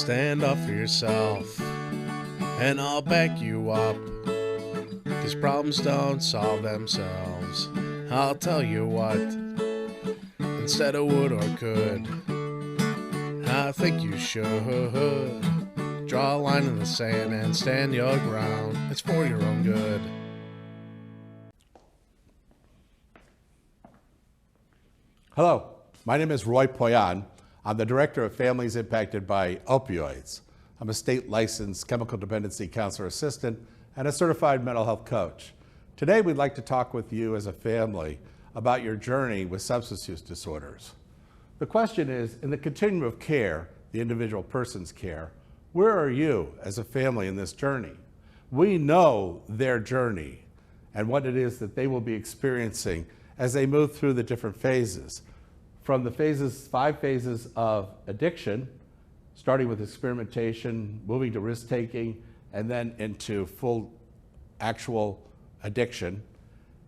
Stand up for yourself, and I'll back you up. 'Cause problems don't solve themselves. I'll tell you what, instead of would or could, I think you should draw a line in the sand and stand your ground. It's for your own good. Hello, my name is Roy Poyan. I'm the Director of Families Impacted by Opioids. I'm a state licensed chemical dependency counselor assistant and a certified mental health coach. Today we'd like to talk with you as a family about your journey with substance use disorders. The question is, in the continuum of care, the individual person's care, where are you as a family in this journey? We know their journey and what it is that they will be experiencing as they move through the different phases. From the 5 phases of addiction, starting with experimentation, moving to risk-taking, and then into full actual addiction,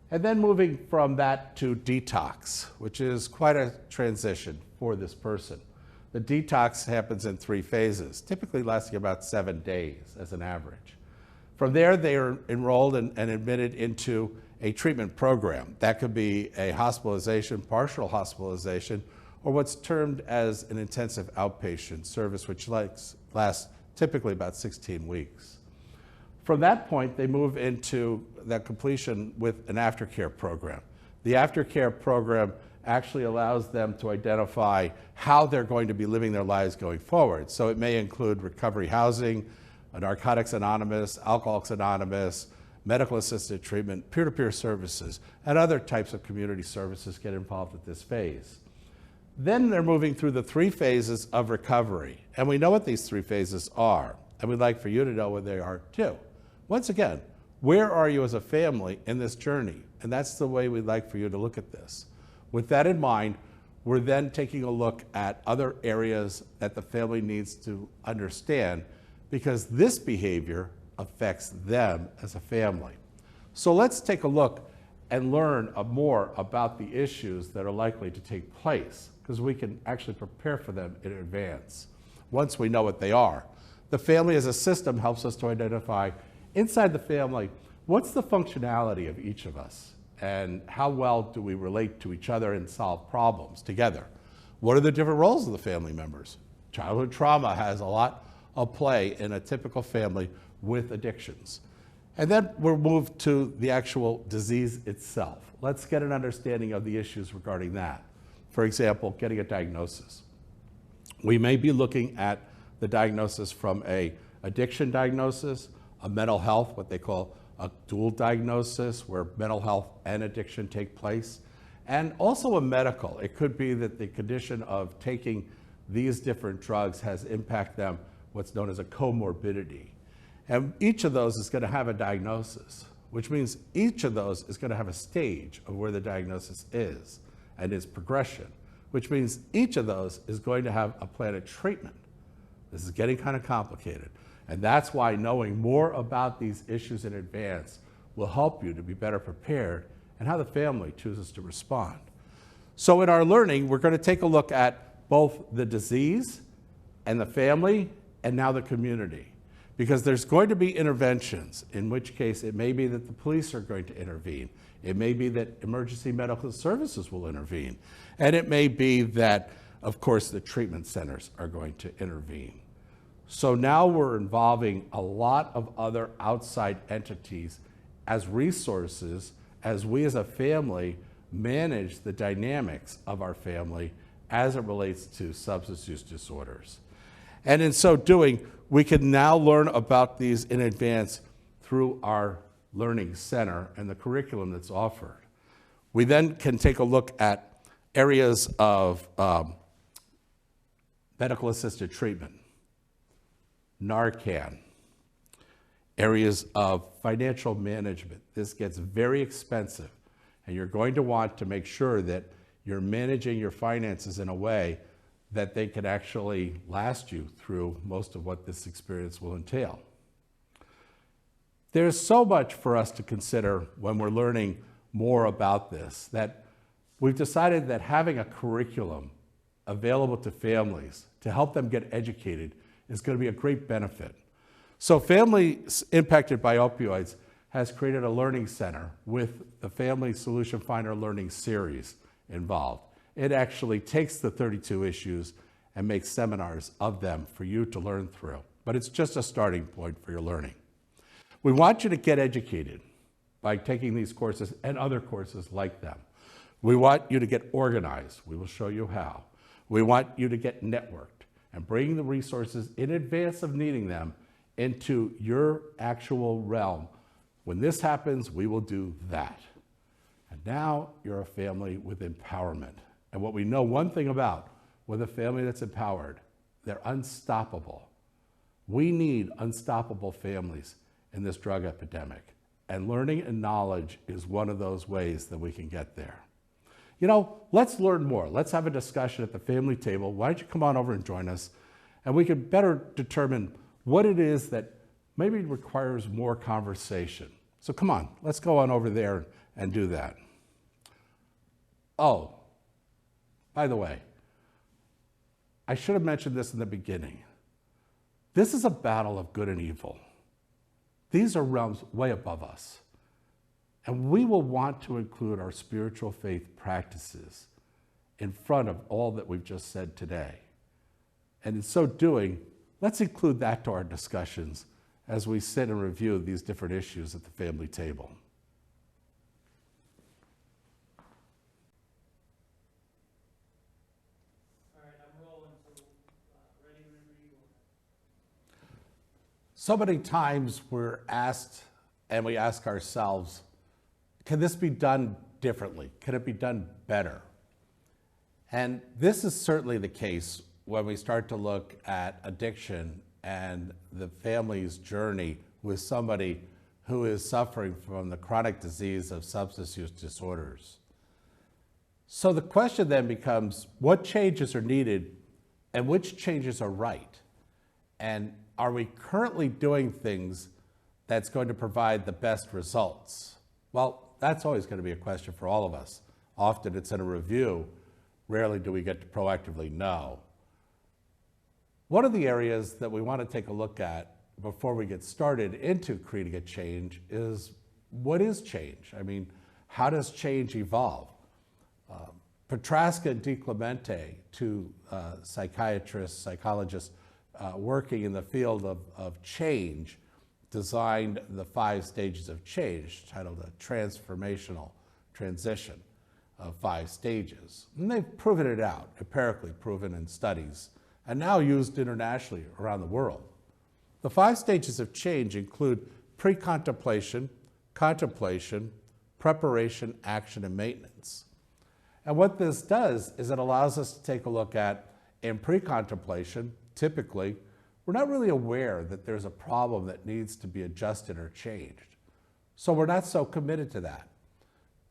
and then moving from that to detox, which is quite a transition for this person. The detox happens in 3 phases, typically lasting about 7 days as an average. From there, they are enrolled and admitted into a treatment program. That could be a hospitalization, partial hospitalization, or what's termed as an intensive outpatient service, which lasts typically about 16 weeks. From that point, they move into that completion with an aftercare program. The aftercare program actually allows them to identify how they're going to be living their lives going forward. So it may include recovery housing, Narcotics Anonymous, Alcoholics Anonymous, medical assisted treatment, peer-to-peer services, and other types of community services get involved at this phase. Then they're moving through the 3 phases of recovery. And we know what these 3 phases are, and we'd like for you to know what they are too. Once again, where are you as a family in this journey? And that's the way we'd like for you to look at this. With that in mind, we're then taking a look at other areas that the family needs to understand, because this behavior affects them as a family. So let's take a look and learn more about the issues that are likely to take place, because we can actually prepare for them in advance once we know what they are. The family as a system helps us to identify inside the family, what's the functionality of each of us and how well do we relate to each other and solve problems together? What are the different roles of the family members? Childhood trauma has a lot of play in a typical family with addictions. And then we'll move to the actual disease itself. Let's get an understanding of the issues regarding that. For example, getting a diagnosis. We may be looking at the diagnosis from an addiction diagnosis, a mental health, what they call a dual diagnosis, where mental health and addiction take place, and also a medical. It could be that the condition of taking these different drugs has impacted them, what's known as a comorbidity. And each of those is going to have a diagnosis, which means each of those is going to have a stage of where the diagnosis is and its progression, which means each of those is going to have a plan of treatment. This is getting kind of complicated. And that's why knowing more about these issues in advance will help you to be better prepared and how the family chooses to respond. So in our learning, we're going to take a look at both the disease and the family and now the community. Because there's going to be interventions, in which case it may be that the police are going to intervene. It may be that emergency medical services will intervene. And it may be that, of course, the treatment centers are going to intervene. So now we're involving a lot of other outside entities as resources as we as a family manage the dynamics of our family as it relates to substance use disorders. And in so doing, we can now learn about these in advance through our learning center and the curriculum that's offered. We then can take a look at areas of medical assisted treatment, Narcan, areas of financial management. This gets very expensive, and you're going to want to make sure that you're managing your finances in a way that they can actually last you through most of what this experience will entail. There's so much for us to consider when we're learning more about this, that we've decided that having a curriculum available to families to help them get educated is going to be a great benefit. So Families Impacted by Opioids has created a learning center with the Family Solution Finder Learning Series involved. It actually takes the 32 issues and makes seminars of them for you to learn through. But it's just a starting point for your learning. We want you to get educated by taking these courses and other courses like them. We want you to get organized. We will show you how. We want you to get networked and bring the resources in advance of needing them into your actual realm. When this happens, we will do that. And now you're a family with empowerment. And what we know one thing about with a family that's empowered, they're unstoppable. We need unstoppable families in this drug epidemic. And learning and knowledge is one of those ways that we can get there. You know, let's learn more. Let's have a discussion at the family table. Why don't you come on over and join us? And we can better determine what it is that maybe requires more conversation. So come on, let's go on over there and do that. Oh, by the way, I should have mentioned this in the beginning. This is a battle of good and evil. These are realms way above us. And we will want to include our spiritual faith practices in front of all that we've just said today. And in so doing, let's include that to our discussions as we sit and review these different issues at the family table. All right, I'm rolling, so ready whenever you are. So many times we're asked, and we ask ourselves, can this be done differently? Can it be done better? And this is certainly the case when we start to look at addiction and the family's journey with somebody who is suffering from the chronic disease of substance use disorders. So the question then becomes, what changes are needed and which changes are right? And are we currently doing things that's going to provide the best results? Well, that's always going to be a question for all of us. Often it's in a review. Rarely do we get to proactively know. One of the areas that we want to take a look at before we get started into creating a change is, what is change? I mean, how does change evolve? Petraska and DiClemente, two psychiatrists, psychologists working in the field of change, designed the 5 stages of change, titled A Transformational Transition of 5 stages. And they've proven it out, empirically proven in studies, and now used internationally around the world. The 5 stages of change include pre-contemplation, contemplation, preparation, action, and maintenance. And what this does is it allows us to take a look at, in pre-contemplation, typically, we're not really aware that there's a problem that needs to be adjusted or changed. So we're not so committed to that.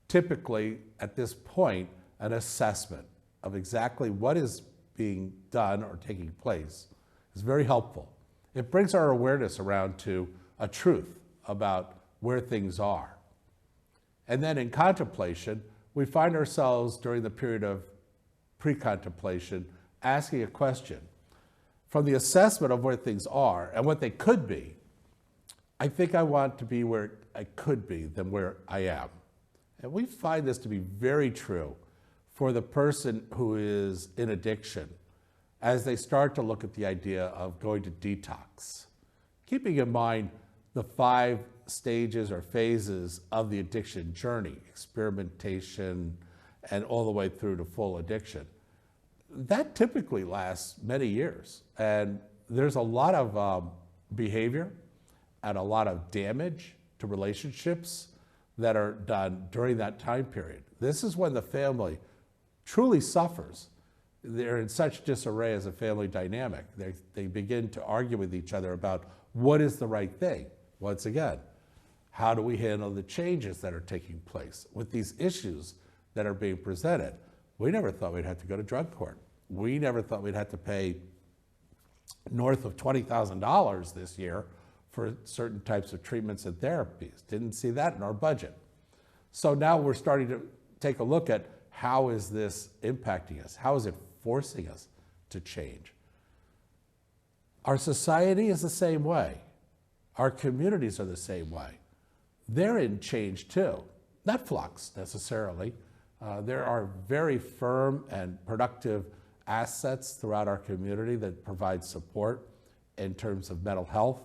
Typically, at this point, an assessment of exactly what is being done or taking place is very helpful. It brings our awareness around to a truth about where things are. And then in contemplation, we find ourselves during the period of pre-contemplation asking a question. From the assessment of where things are and what they could be, I think I want to be where I could be than where I am. And we find this to be very true for the person who is in addiction as they start to look at the idea of going to detox. Keeping in mind the 5 stages or phases of the addiction journey, experimentation, and all the way through to full addiction. That typically lasts many years. And there's a lot of behavior and a lot of damage to relationships that are done during that time period. This is when the family truly suffers. They're in such disarray as a family dynamic. They begin to argue with each other about what is the right thing. Once again, how do we handle the changes that are taking place with these issues that are being presented? We never thought we'd have to go to drug court. We never thought we'd have to pay north of $20,000 this year for certain types of treatments and therapies. Didn't see that in our budget. So now we're starting to take a look at, how is this impacting us? How is it forcing us to change? Our society is the same way. Our communities are the same way. They're in change too, not flux necessarily. There are very firm and productive assets throughout our community that provide support in terms of mental health,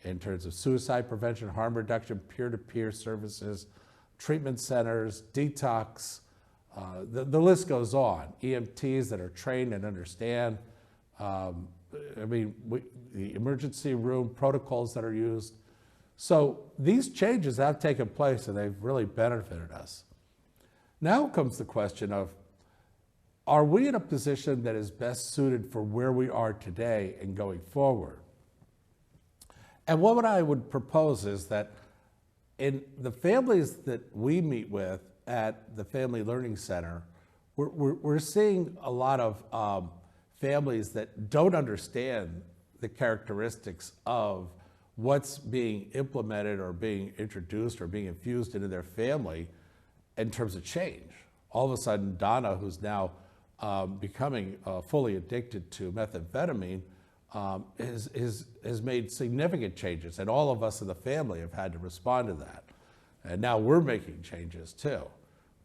in terms of suicide prevention, harm reduction, peer-to-peer services, treatment centers, detox, the list goes on. EMTs that are trained and understand, the emergency room protocols that are used. So these changes have taken place and they've really benefited us. Now comes the question of, are we in a position that is best suited for where we are today and going forward? And what I would propose is that in the families that we meet with at the Family Learning Center, we're seeing a lot of families that don't understand the characteristics of what's being implemented or being introduced or being infused into their family in terms of change. All of a sudden, Donna, who's now becoming fully addicted to methamphetamine, has made significant changes, and all of us in the family have had to respond to that. And now we're making changes too.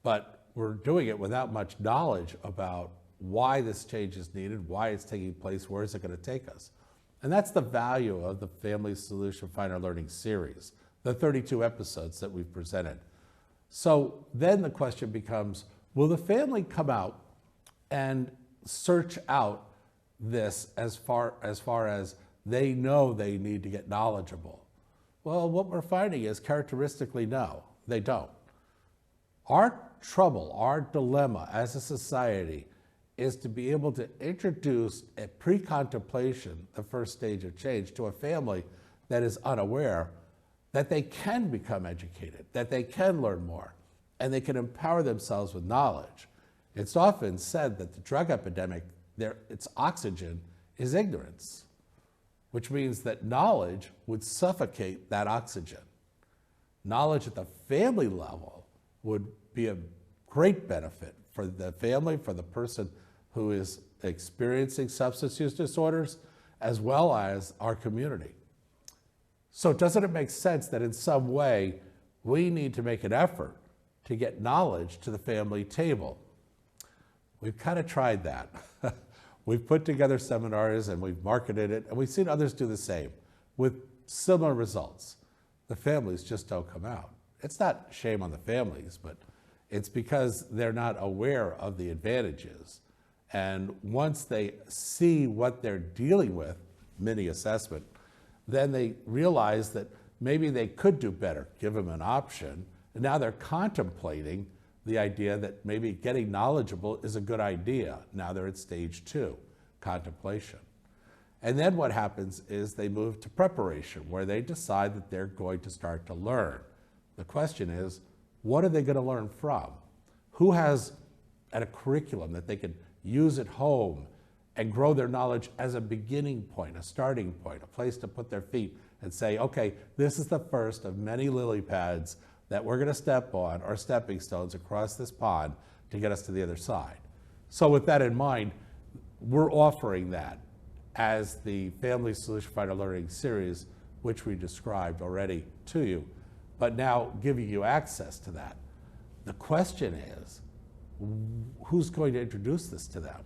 But we're doing it without much knowledge about why this change is needed, why it's taking place, where is it going to take us. And that's the value of the Family Solution Finder Learning series, the 32 episodes that we've presented. So then the question becomes, will the family come out and search out this as far as they know they need to get knowledgeable? Well, what we're finding is characteristically, no, they don't. Our trouble, our dilemma as a society is to be able to introduce a pre-contemplation, the first stage of change, to a family that is unaware that they can become educated, that they can learn more, and they can empower themselves with knowledge. It's often said that the drug epidemic, its oxygen is ignorance, which means that knowledge would suffocate that oxygen. Knowledge at the family level would be a great benefit for the family, for the person who is experiencing substance use disorders, as well as our community. So doesn't it make sense that in some way we need to make an effort to get knowledge to the family table? We've kind of tried that. We've put together seminars and we've marketed it, and we've seen others do the same with similar results. The families just don't come out. It's not shame on the families, but it's because they're not aware of the advantages. And once they see what they're dealing with, mini assessment, then they realize that maybe they could do better, give them an option. And now they're contemplating the idea that maybe getting knowledgeable is a good idea. Now they're at stage 2, contemplation. And then what happens is they move to preparation, where they decide that they're going to start to learn. The question is, what are they going to learn from? Who has a curriculum that they can use at home and grow their knowledge as a beginning point, a starting point, a place to put their feet and say, okay, this is the first of many lily pads that we're going to step on, or stepping stones across this pond to get us to the other side. So with that in mind, we're offering that as the Family Solution Finder Learning series, which we described already to you, but now giving you access to that. The question is, who's going to introduce this to them?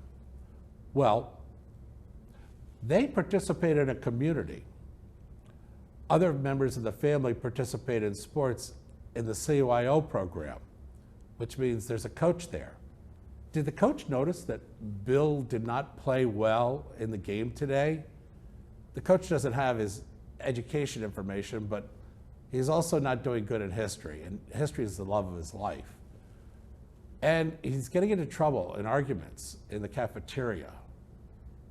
Well, they participate in a community. Other members of the family participate in sports in the CYO program, which means there's a coach there. Did the coach notice that Bill did not play well in the game today? The coach doesn't have his education information, but he's also not doing good in history, and history is the love of his life. And he's getting into trouble in arguments in the cafeteria.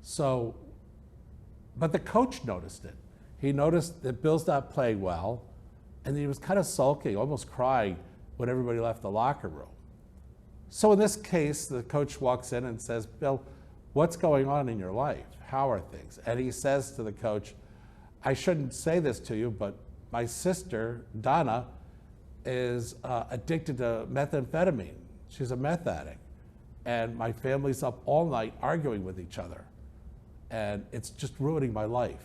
So, but the coach noticed it. He noticed that Bill's not playing well, and he was kind of sulking, almost crying when everybody left the locker room. So in this case, the coach walks in and says, Bill, what's going on in your life? How are things? And he says to the coach, I shouldn't say this to you, but my sister, Donna, is addicted to methamphetamine. She's a meth addict. And my family's up all night arguing with each other. and it's just ruining my life.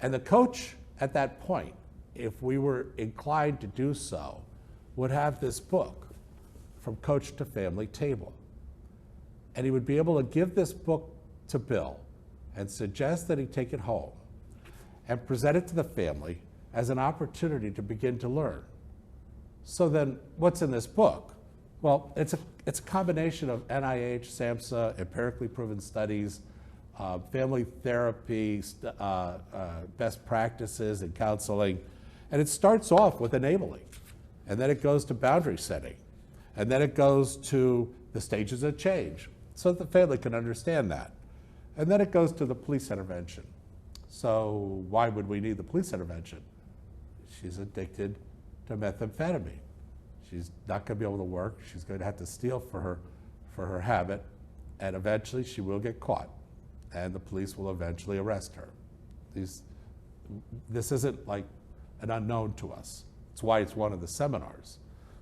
And the coach at that point, if we were inclined to do so, would have this book, From Coach to Family Table. And he would be able to give this book to Bill and suggest that he take it home and present it to the family as an opportunity to begin to learn. So then, what's in this book? Well, it's a combination of NIH, SAMHSA, empirically proven studies, family therapy, best practices in counseling. And it starts off with enabling, and then it goes to boundary setting, and then it goes to the stages of change, so that the family can understand that. And then it goes to the police intervention. So why would we need the police intervention? She's addicted to methamphetamine. She's not going to be able to work. She's going to have to steal for her habit, and eventually she will get caught, and the police will eventually arrest her. This isn't like an unknown to us. It's why it's one of the seminars.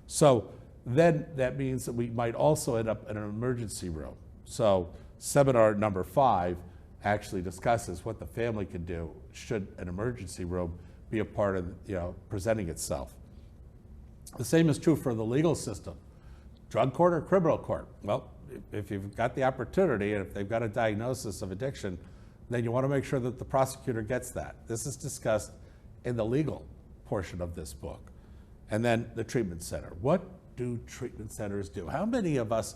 So then that means that we might also end up in an emergency room. So seminar number 5 actually discusses what the family can do should an emergency room be a part of, presenting itself. The same is true for the legal system. Drug court or criminal court? Well, if you've got the opportunity and if they've got a diagnosis of addiction, then you want to make sure that the prosecutor gets that. This is discussed in the legal portion of this book. And then the treatment center. What do treatment centers do? How many of us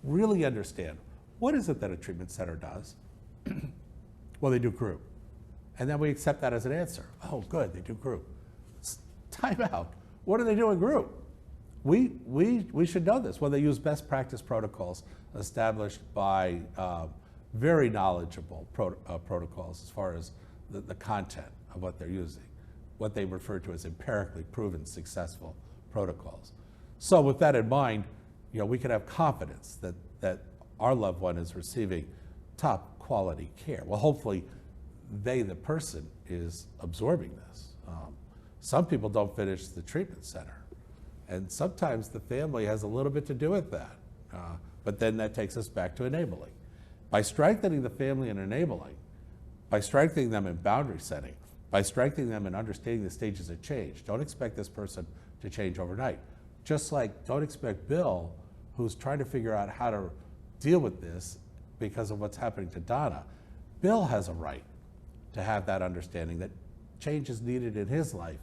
really understand what is it that a treatment center does? Well, they do group. And then we accept that as an answer. Oh, good, they do group. Time out. What do they do in group? We should know this. Well, they use best practice protocols established by very knowledgeable protocols as far as the content of what they're using, what they refer to as empirically proven successful protocols. So with that in mind, we can have confidence that our loved one is receiving top quality care. Well, hopefully the person is absorbing this. Some people don't finish the treatment center, and sometimes the family has a little bit to do with that. But then that takes us back to enabling. By strengthening the family and enabling, by strengthening them in boundary setting, by strengthening them in understanding the stages of change, don't expect this person to change overnight. Just like don't expect Bill, who's trying to figure out how to deal with this because of what's happening to Donna. Bill has a right to have that understanding that change is needed in his life,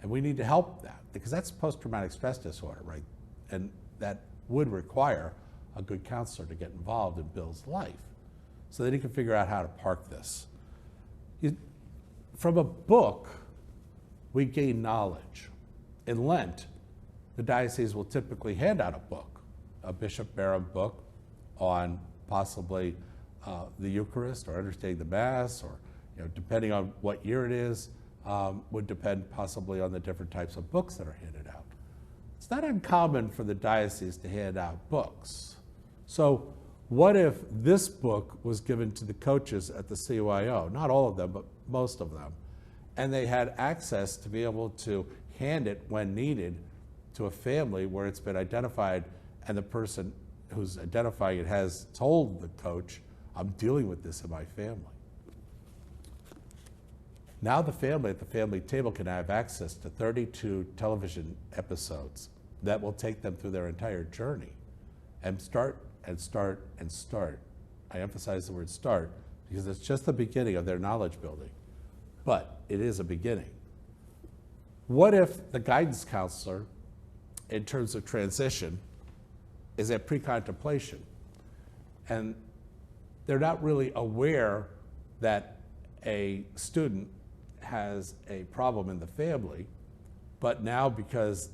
and we need to help that, because that's post-traumatic stress disorder, right? And that would require a good counselor to get involved in Bill's life so that he can figure out how to park this. From a book, we gain knowledge. In Lent, the diocese will typically hand out a book, a Bishop Barham book on possibly the Eucharist or understanding the Mass, or depending on what year it is, would depend possibly on the different types of books that are handed out. It's not uncommon for the diocese to hand out books. So what if this book was given to the coaches at the CYO, not all of them, but most of them, and they had access to be able to hand it when needed to a family where it's been identified, and the person who's identifying it has told the coach, I'm dealing with this in my family. Now the family at the family table can have access to 32 television episodes that will take them through their entire journey, and start and start and start. I emphasize the word start because it's just the beginning of their knowledge building, but it is a beginning. What if the guidance counselor, in terms of transition, is at pre-contemplation, and they're not really aware that a student has a problem in the family, but now because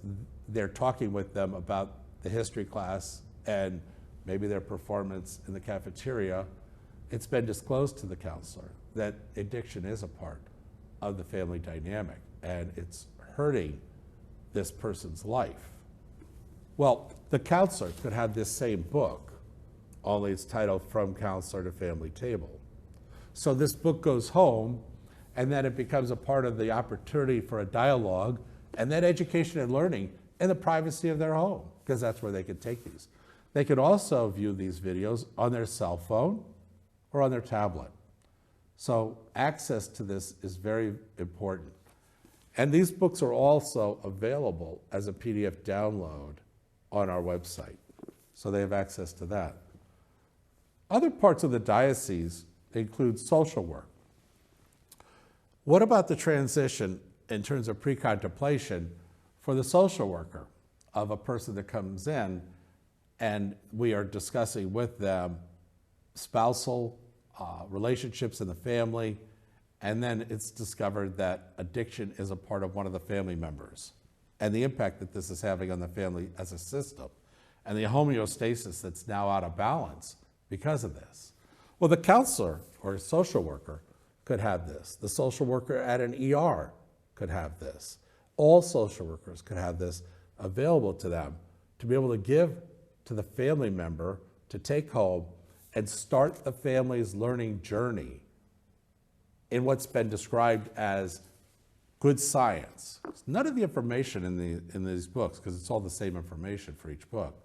they're talking with them about the history class and maybe their performance in the cafeteria, it's been disclosed to the counselor that addiction is a part of the family dynamic and it's hurting this person's life. Well, the counselor could have this same book, only it's titled From Counselor to Family Table. So this book goes home, and then it becomes a part of the opportunity for a dialogue and then education and learning in the privacy of their home, because that's where they could take these. They could also view these videos on their cell phone or on their tablet. So access to this is very important. And these books are also available as a PDF download on our website. So they have access to that. Other parts of the diocese include social work. What about the transition in terms of pre-contemplation for the social worker of a person that comes in and we are discussing with them spousal relationships in the family, and then it's discovered that addiction is a part of one of the family members and the impact that this is having on the family as a system and the homeostasis that's now out of balance because of this. Well, the counselor or social worker could have this. The social worker at an ER could have this. All social workers could have this available to them to be able to give to the family member to take home and start the family's learning journey in what's been described as good science. None of the information in these books, because it's all the same information for each book,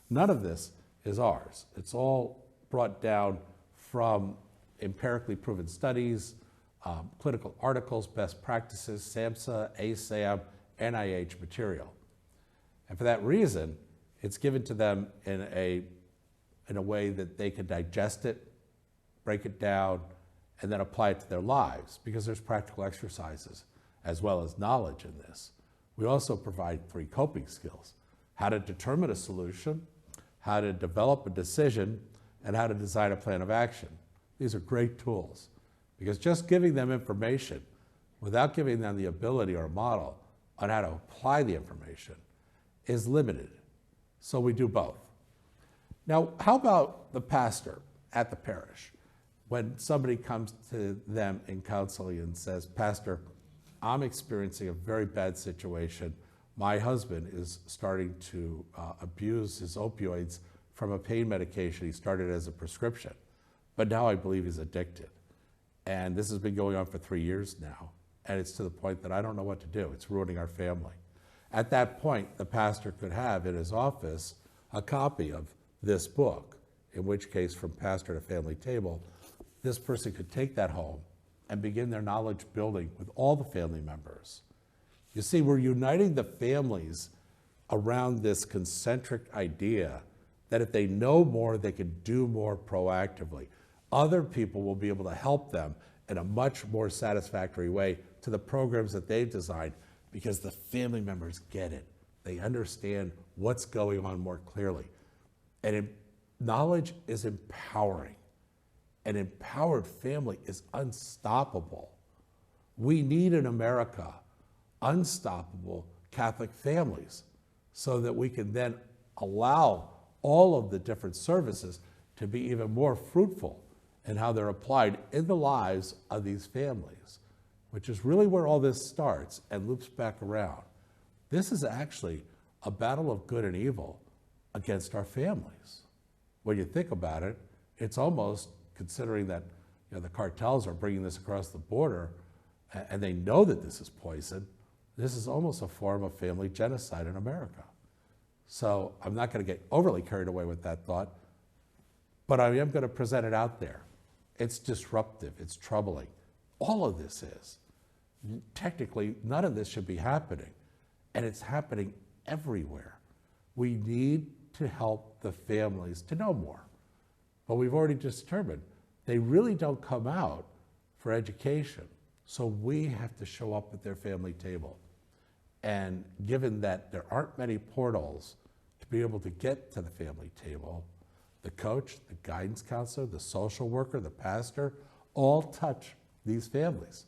none of this is ours. It's all brought down from empirically proven studies, clinical articles, best practices, SAMHSA, ASAM, NIH material. And for that reason, it's given to them in a way that they can digest it, break it down, and then apply it to their lives, because there's practical exercises as well as knowledge in this. We also provide 3 coping skills: how to determine a solution, how to develop a decision, and how to design a plan of action. These are great tools, because just giving them information without giving them the ability or a model on how to apply the information is limited. So we do both. Now, how about the pastor at the parish? When somebody comes to them in counseling and says, "Pastor, I'm experiencing a very bad situation. My husband is starting to abuse his opioids from a pain medication he started as a prescription, but now I believe he's addicted. And this has been going on for 3 years now, and it's to the point that I don't know what to do. It's ruining our family." At that point, the pastor could have in his office a copy of this book, in which case, from Pastor to Family Table, this person could take that home and begin their knowledge building with all the family members. You see, we're uniting the families around this concentric idea that if they know more, they can do more proactively. Other people will be able to help them in a much more satisfactory way to the programs that they've designed, because the family members get it. They understand what's going on more clearly. And knowledge is empowering. An empowered family is unstoppable. We need in America unstoppable Catholic families so that we can then allow all of the different services to be even more fruitful in how they're applied in the lives of these families, which is really where all this starts and loops back around. This is actually a battle of good and evil against our families. When you think about it, it's almost, considering that the cartels are bringing this across the border and they know that this is poison, this is almost a form of family genocide in America. So I'm not going to get overly carried away with that thought, but I am going to present it out there. It's disruptive, it's troubling. All of this is. Technically, none of this should be happening, and it's happening everywhere. We need to help the families to know more. But we've already determined they really don't come out for education. So we have to show up at their family table. And given that there aren't many portals to be able to get to the family table, the coach, the guidance counselor, the social worker, the pastor, all touch these families,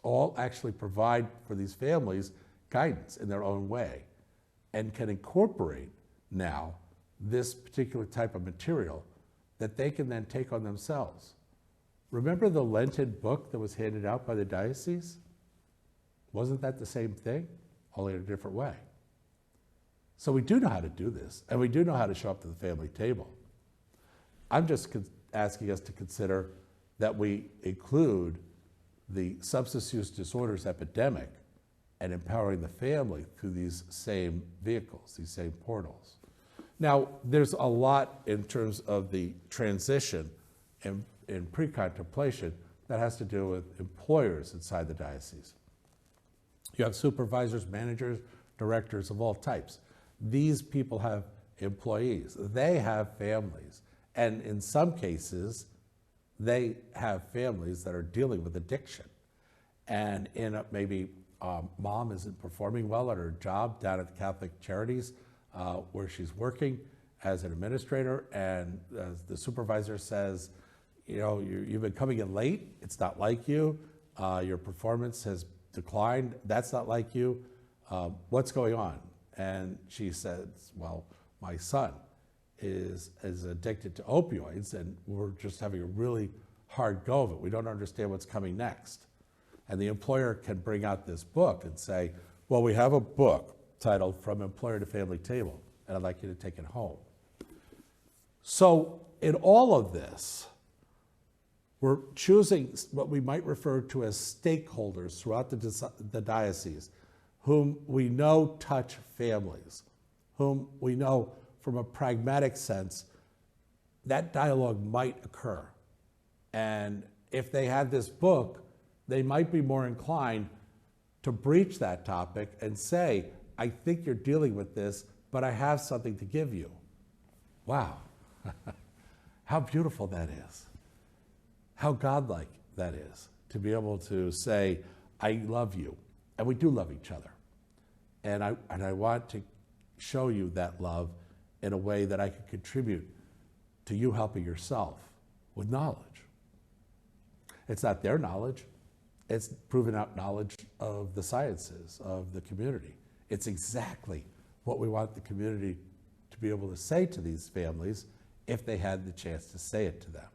all actually provide for these families guidance in their own way, and can incorporate now this particular type of material that they can then take on themselves. Remember the Lenten book that was handed out by the diocese? Wasn't that the same thing, only in a different way? So we do know how to do this, and we do know how to show up to the family table. I'm just asking us to consider that we include the substance use disorders epidemic and empowering the family through these same vehicles, these same portals. Now, there's a lot in terms of the transition and in pre-contemplation that has to do with employers inside the diocese. You have supervisors, managers, directors of all types. These people have employees. They have families. And in some cases, they have families that are dealing with addiction. And maybe mom isn't performing well at her job down at the Catholic Charities where she's working as an administrator, and the supervisor says, you know, you've been coming in late, it's not like you, your performance has declined, that's not like you, what's going on? And she says, well, my son is addicted to opioids, and we're just having a really hard go of it. We don't understand what's coming next. And the employer can bring out this book and say, well, we have a book titled From Employer to Family Table, and I'd like you to take it home. So in all of this, we're choosing what we might refer to as stakeholders throughout the diocese, whom we know touch families, whom we know from a pragmatic sense that dialogue might occur. And if they had this book, they might be more inclined to breach that topic and say, I think you're dealing with this, but I have something to give you. Wow. How beautiful that is. How godlike that is, to be able to say, I love you. And we do love each other. And I want to show you that love in a way that I can contribute to you helping yourself with knowledge. It's not their knowledge. It's proven out knowledge of the sciences, of the community. It's exactly what we want the community to be able to say to these families if they had the chance to say it to them.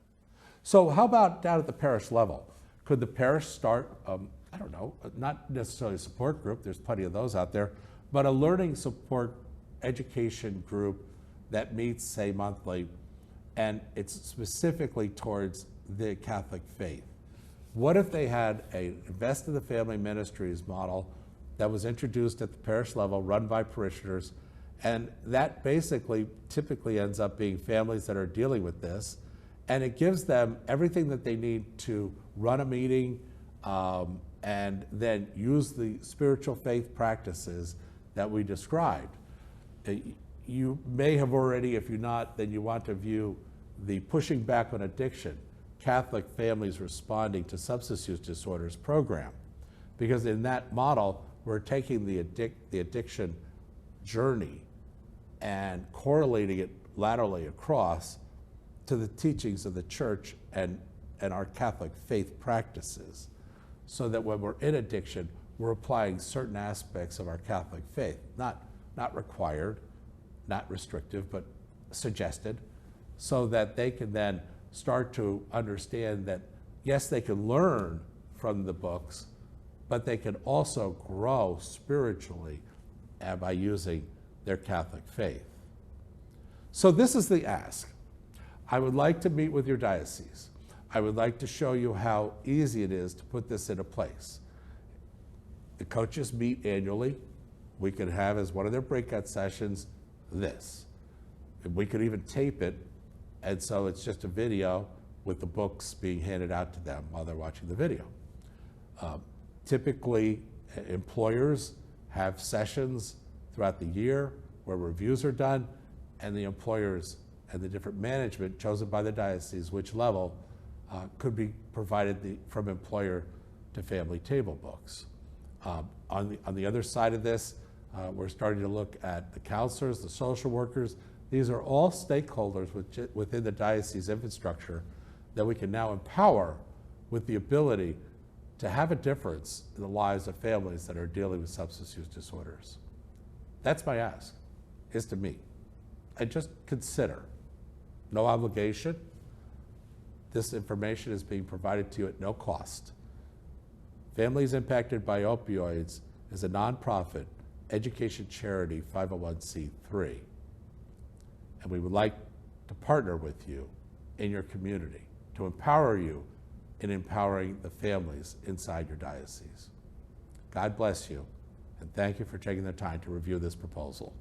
So how about down at the parish level? Could the parish start, I don't know, not necessarily a support group, there's plenty of those out there, but a learning support education group that meets, say, monthly, and it's specifically towards the Catholic faith? What if they had an Invest in the Family Ministries model that was introduced at the parish level, run by parishioners, and that basically typically ends up being families that are dealing with this, and it gives them everything that they need to run a meeting and then use the spiritual faith practices that we described. You may have already, if you're not, then you want to view the Pushing Back on Addiction, Catholic Families Responding to Substance Use Disorders program. Because in that model, we're taking the addiction journey and correlating it laterally across to the teachings of the church and our Catholic faith practices, so that when we're in addiction, we're applying certain aspects of our Catholic faith, not required, not restrictive, but suggested, so that they can then start to understand that, yes, they can learn from the books, but they can also grow spiritually by using their Catholic faith. So this is the ask. I would like to meet with your diocese. I would like to show you how easy it is to put this into place. The coaches meet annually. We could have as one of their breakout sessions this. And we could even tape it, and so it's just a video with the books being handed out to them while they're watching the video. Typically, employers have sessions throughout the year where reviews are done, and the employers and the different management chosen by the diocese, which level, could be provided from employer to family table books. On the other side of this, we're starting to look at the counselors, the social workers. These are all stakeholders within the diocese infrastructure that we can now empower with the ability to have a difference in the lives of families that are dealing with substance use disorders. That's my ask, is to meet. And just consider, no obligation. This information is being provided to you at no cost. Families Impacted by Opioids is a nonprofit education charity 501c3. And we would like to partner with you in your community to empower you in empowering the families inside your diocese. God bless you, and thank you for taking the time to review this proposal.